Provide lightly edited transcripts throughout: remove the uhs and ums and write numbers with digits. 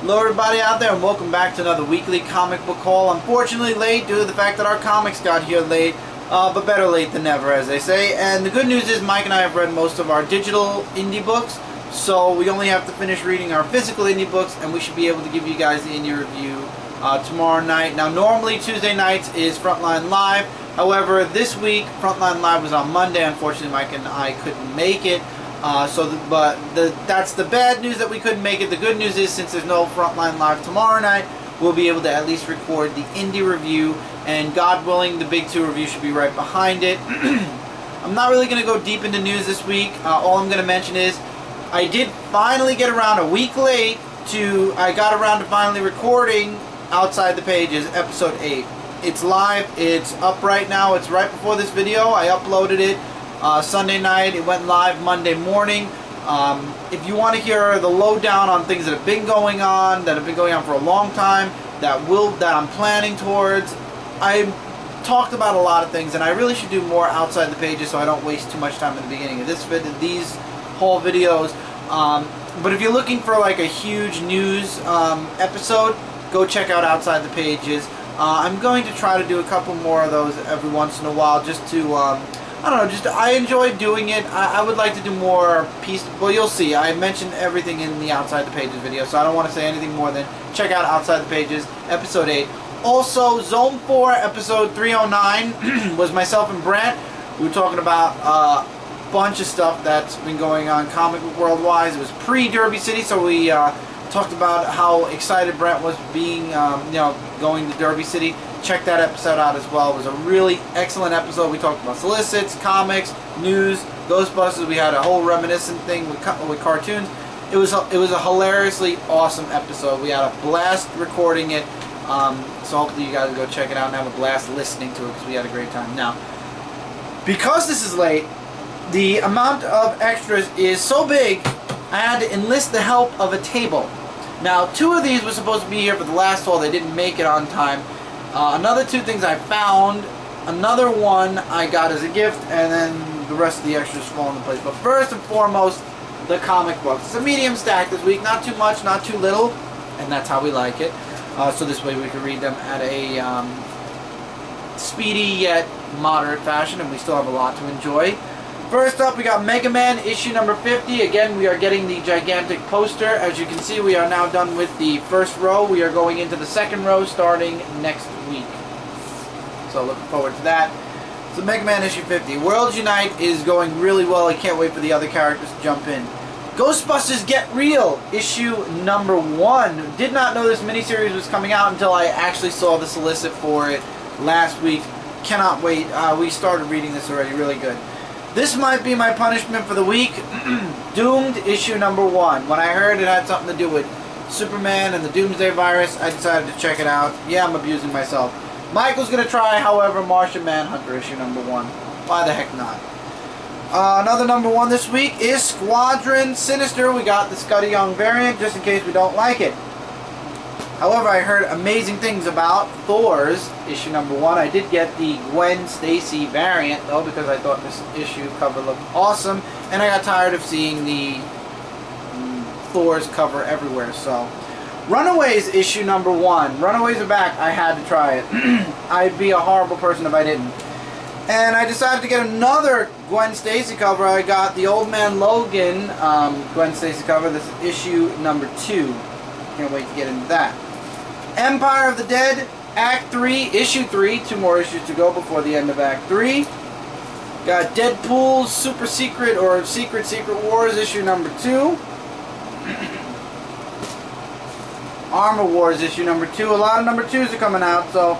Hello everybody out there and welcome back to another weekly comic book haul. Unfortunately late due to the fact that our comics got here late, but better late than never, as they say. And the good news is Mike and I have read most of our digital indie books, so we only have to finish reading our physical indie books and we should be able to give you guys the indie review tomorrow night. Now normally Tuesday nights is Frontline Live, however this week Frontline Live was on Monday. Unfortunately Mike and I couldn't make it. That's the bad news that we couldn't make it. The good news is since there's no Frontline Live tomorrow night, we'll be able to at least record the indie review, and God willing the Big 2 review should be right behind it. I'm not really going to go deep into news this week. All I'm going to mention is I did finally get around a week late to, I got around to finally recording Outside the Pages episode 8. It's live, it's up right now, it's right before this video. I uploaded it Sunday night. It went live Monday morning. If you want to hear the lowdown on things that have been going on, for a long time, that I'm planning towards, I talked about a lot of things, and I really should do more Outside the Pages so I don't waste too much time at the beginning of these whole videos. But if you're looking for like a huge news episode, go check out Outside the Pages. I'm going to try to do a couple more of those every once in a while, just to I don't know, I enjoy doing it. I would like to do more well, you'll see. I mentioned everything in the Outside the Pages video, so I don't want to say anything more than check out Outside the Pages, episode 8. Also, Zone 4, episode 309, was myself and Brent. We were talking about a bunch of stuff that's been going on comic book world-wise. It was pre-Derby City, so we talked about how excited Brent was being, going to Derby City. Check that episode out as well. It was a really excellent episode. We talked about solicits, comics, news, Ghostbusters. We had a whole reminiscent thing with cartoons. It was a hilariously awesome episode. We had a blast recording it. So hopefully you guys go check it out and have a blast listening to it because we had a great time. Now, because this is late, the amount of extras is so big, I had to enlist the help of a table. Now, 2 of these were supposed to be here for the last haul. They didn't make it on time. Another 2 things I found, another one I got as a gift, and then the rest of the extras fall into place. But first and foremost, the comic books. It's a medium stack this week, not too much, not too little, and that's how we like it. So this way we can read them at a speedy yet moderate fashion, and we still have a lot to enjoy. First up, we got Mega Man issue number 50. Again, we are getting the gigantic poster. As you can see, we are now done with the first row. We are going into the second row starting next week. So looking forward to that. So Mega Man issue 50. Worlds Unite is going really well. I can't wait for the other characters to jump in. Ghostbusters Get Real issue number 1. Did not know this miniseries was coming out until I actually saw the solicit for it last week. Cannot wait. We started reading this already. Really good. This might be my punishment for the week. Doomed issue number 1. When I heard it had something to do with Superman and the Doomsday Virus, I decided to check it out. Yeah, I'm abusing myself. Michael's going to try, however, Martian Manhunter issue number 1. Why the heck not? Another number 1 this week is Squadron Sinister. We got the Scuddy Young variant, just in case we don't like it. However, I heard amazing things about Thor's issue number 1. I did get the Gwen Stacy variant, though, because I thought this issue cover looked awesome. And I got tired of seeing the Thor's cover everywhere, so. Runaways issue number 1. Runaways are back. I had to try it. I'd be a horrible person if I didn't. And I decided to get another Gwen Stacy cover. I got the Old Man Logan Gwen Stacy cover. This is issue number 2. Can't wait to get into that. Empire of the Dead, Act 3, Issue 3. 2 more issues to go before the end of Act 3. Got Deadpool's Super Secret or Secret Wars, Issue number 2. Armor Wars, Issue number 2. A lot of number 2s are coming out, so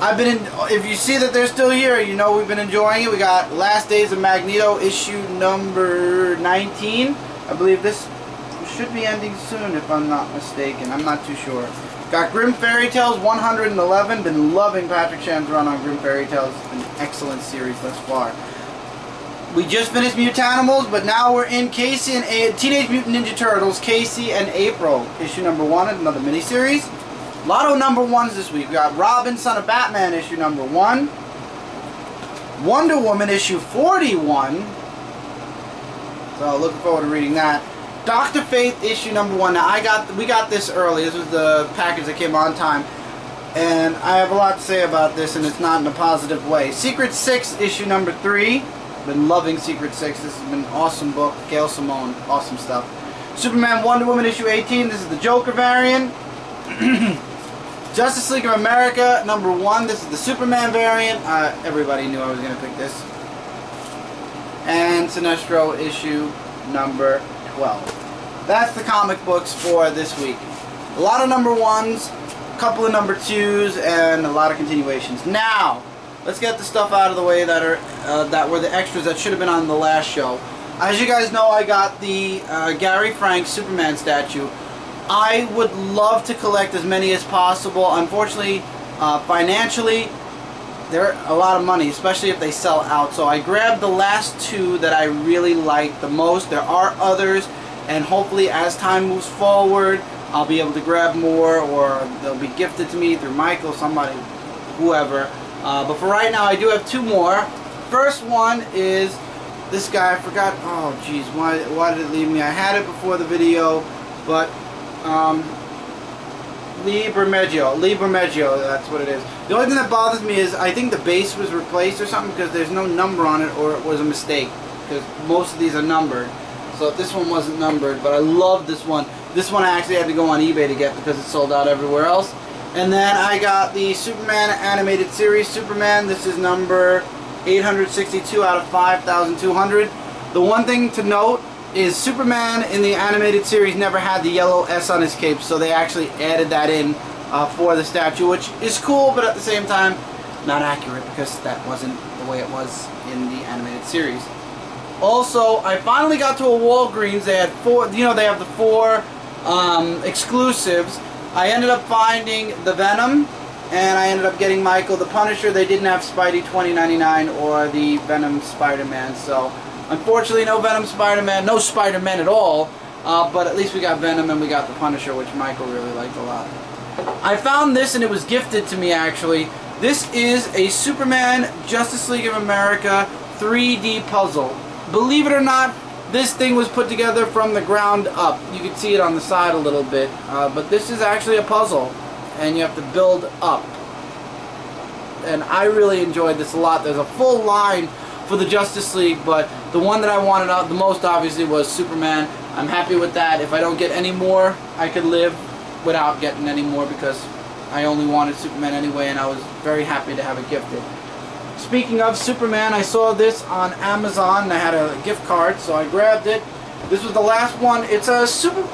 if you see that they're still here, you know we've been enjoying it. We got Last Days of Magneto, Issue number 19. I believe this should be ending soon if I'm not mistaken. I'm not too sure. Got Grim Fairy Tales 111. Been loving Patrick Chan's run on Grim Fairy Tales. It's been an excellent series thus far. We just finished Mutanimals, but now we're in Casey and Teenage Mutant Ninja Turtles, Casey and April. Issue number 1, another miniseries. Lotto number 1s this week. We got Robin, Son of Batman, issue number 1. Wonder Woman, issue 41. So looking forward to reading that. Dr. Fate issue number 1. Now we got this early. This was the package that came on time, and I have a lot to say about this, and it's not in a positive way. Secret 6 issue number 3. I've been loving Secret 6. This has been an awesome book. Gail Simone, awesome stuff. Superman Wonder Woman issue 18. This is the Joker variant. Justice League of America number 1. This is the Superman variant. Everybody knew I was going to pick this. And Sinestro issue number 12. That's the comic books for this week. A lot of number 1s, a couple of number 2s, and a lot of continuations. Now, let's get the stuff out of the way that were the extras that should have been on the last show. As you guys know, I got the Gary Frank Superman statue. I would love to collect as many as possible. Unfortunately, financially, they're a lot of money, especially if they sell out. So I grabbed the last 2 that I really like the most. There are others, and hopefully as time moves forward, I'll be able to grab more, or they'll be gifted to me through Michael, somebody, whoever. But for right now, I do have 2 more. First one is this guy. I forgot. Oh, geez, why did it leave me? I had it before the video, but Lee Bermejo, that's what it is. The only thing that bothers me is I think the base was replaced or something, because there's no number on it, or it was a mistake, because most of these are numbered. So this one wasn't numbered, but I love this one. This one I actually had to go on eBay to get because it sold out everywhere else. And then I got the Superman animated series Superman. This is number 862 out of 5,200. The one thing to note is Superman in the animated series never had the yellow S on his cape, so they actually added that in for the statue, which is cool, but at the same time not accurate, because that wasn't the way it was in the animated series. Also, I finally got to a Walgreens. They had 4, you know, they have the 4 exclusives. I ended up finding the Venom, and I ended up getting Michael the Punisher. They didn't have Spidey 2099 or the Venom Spider-Man, so unfortunately no Venom Spider-Man, no Spider-Man at all, but at least we got Venom and we got the Punisher, which Michael really liked a lot. I found this, and it was gifted to me actually. This is a Superman Justice League of America 3D puzzle. Believe it or not, this thing was put together from the ground up. You can see it on the side a little bit, but this is actually a puzzle, and you have to build up. And I really enjoyed this a lot. There's a full line for the Justice League, but the one that I wanted out the most obviously was Superman. I'm happy with that. If I don't get any more, I could live without getting any more, because I only wanted Superman anyway, and I was very happy to have it gifted. Speaking of Superman, I saw this on Amazon, and I had a gift card, so I grabbed it. This was the last one. It's a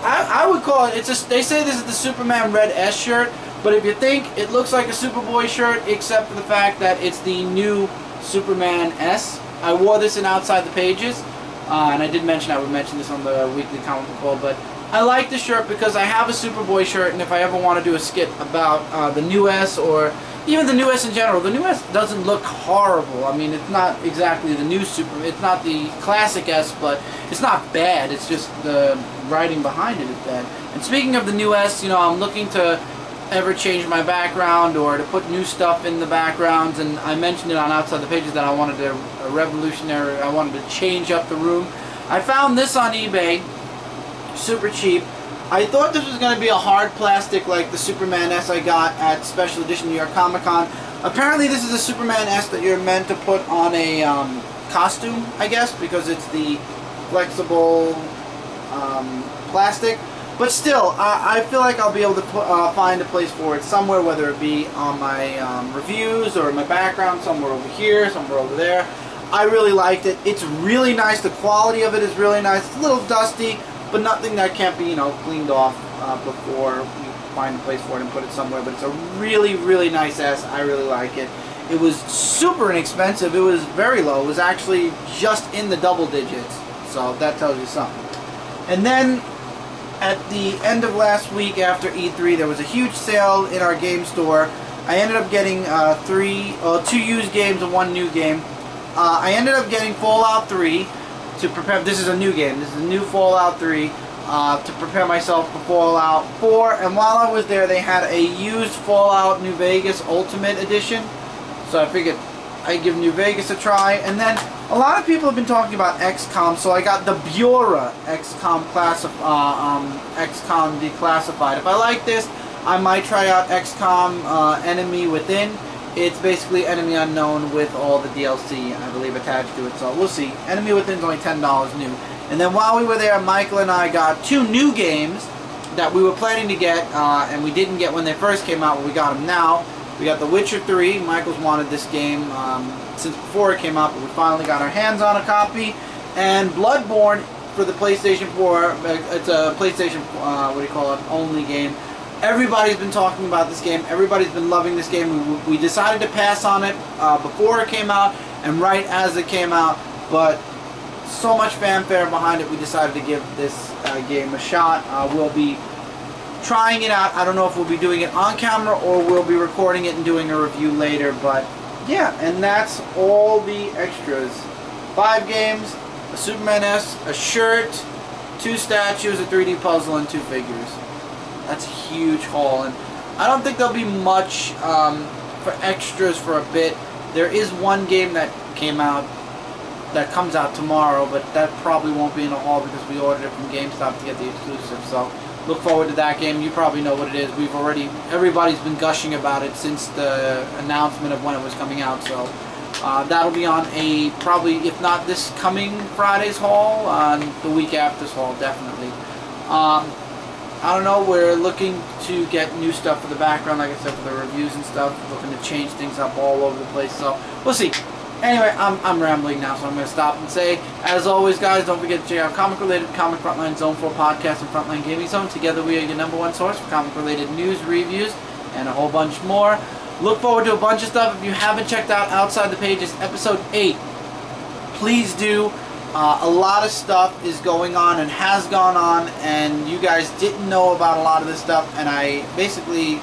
I would call it, they say this is the Superman Red S shirt, but if you think, it looks like a Superboy shirt, except for the fact that it's the new Superman S. I wore this in Outside the Pages, and I did mention I would mention this on the weekly comic book call, but I like the shirt because I have a Superboy shirt, and if I ever want to do a skit about the new S, or even the new S in general, the new S doesn't look horrible. I mean, it's not exactly the new it's not the classic S, but it's not bad. It's just the writing behind it is bad. And speaking of the new S, you know, I'm looking to ever change my background or to put new stuff in the backgrounds, and I mentioned it on Outside the Pages that I wanted a revolutionary, I wanted to change up the room. I found this on eBay, super cheap. I thought this was going to be a hard plastic like the Superman S I got at Special Edition New York Comic Con. Apparently this is a Superman S that you're meant to put on a costume, I guess, because it's the flexible plastic. But still, I feel like I'll be able to find a place for it somewhere, whether it be on my reviews or in my background, somewhere over here, somewhere over there. I really liked it. It's really nice. The quality of it is really nice. It's a little dusty, but nothing that can't be, you know, cleaned off before you find a place for it and put it somewhere. But it's a really, really nice S. I really like it. It was super inexpensive. It was very low. It was actually just in the double digits. So that tells you something. And then at the end of last week after E3, there was a huge sale in our game store. I ended up getting 2 used games and 1 new game. I ended up getting Fallout 3 to prepare. This is a new game. This is a new Fallout 3 to prepare myself for Fallout 4. And while I was there, they had a used Fallout New Vegas Ultimate Edition. So I figured I'd give New Vegas a try. And then A lot of people have been talking about XCOM, so I got the Bura XCOM XCOM Declassified. If I like this, I might try out XCOM Enemy Within. It's basically Enemy Unknown with all the DLC, I believe, attached to it, so we'll see. Enemy Within is only $10 new. And then while we were there, Michael and I got 2 new games that we were planning to get, and we didn't get when they first came out, but we got them now. We got The Witcher 3. Michael's wanted this game since before it came out, but we finally got our hands on a copy. And Bloodborne for the PlayStation 4. It's a PlayStation, only game. Everybody's been talking about this game. Everybody's been loving this game. We decided to pass on it before it came out and right as it came out, but so much fanfare behind it, we decided to give this game a shot. We'll be trying it out. I don't know if we'll be doing it on camera or we'll be recording it and doing a review later, but yeah, and that's all the extras. 5 games, a Superman S, a shirt, 2 statues, a 3D puzzle, and 2 figures. That's a huge haul, and I don't think there'll be much for extras for a bit. There is one game that came out that comes out tomorrow, but that probably won't be in a haul because we ordered it from GameStop to get the exclusive, so look forward to that game. You probably know what it is. Everybody's been gushing about it since the announcement of when it was coming out, so that'll be on probably, if not this coming Friday's haul, the week after this haul, definitely. I don't know, we're looking to get new stuff for the background, like I said, for the reviews and stuff, looking to change things up all over the place, so we'll see. Anyway, I'm rambling now, so I'm going to stop and say, as always, guys, don't forget to check out comic-related Comic Frontline Zone 4 podcast and Frontline Gaming Zone. Together we are your #1 source for comic-related news, reviews, and a whole bunch more. Look forward to a bunch of stuff. If you haven't checked out Outside the Pages episode 8, please do. A lot of stuff is going on and has gone on, and you guys didn't know about a lot of this stuff, and I basically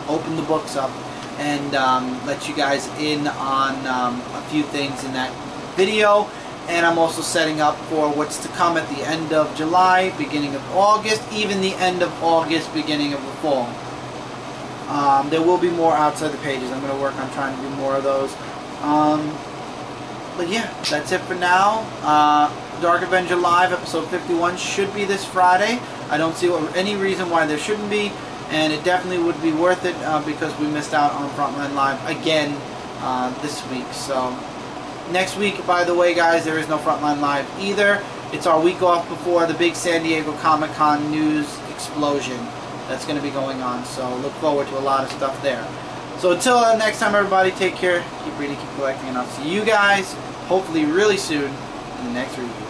opened the books up and let you guys in on a few things in that video. And I'm also setting up for what's to come at the end of July, beginning of August, even the end of August, beginning of the fall. There will be more Outside the Pages. I'm going to work on trying to do more of those. But yeah, that's it for now. Dark Avenger Live, episode 51, should be this Friday. I don't see any reason why there shouldn't be, and it definitely would be worth it because we missed out on Frontline Live again this week. So next week, by the way, guys, there is no Frontline Live either. It's our week off before the big San Diego Comic-Con news explosion that's going to be going on. So look forward to a lot of stuff there. So until next time, everybody, take care, keep reading, keep collecting, and I'll see you guys hopefully really soon in the next review.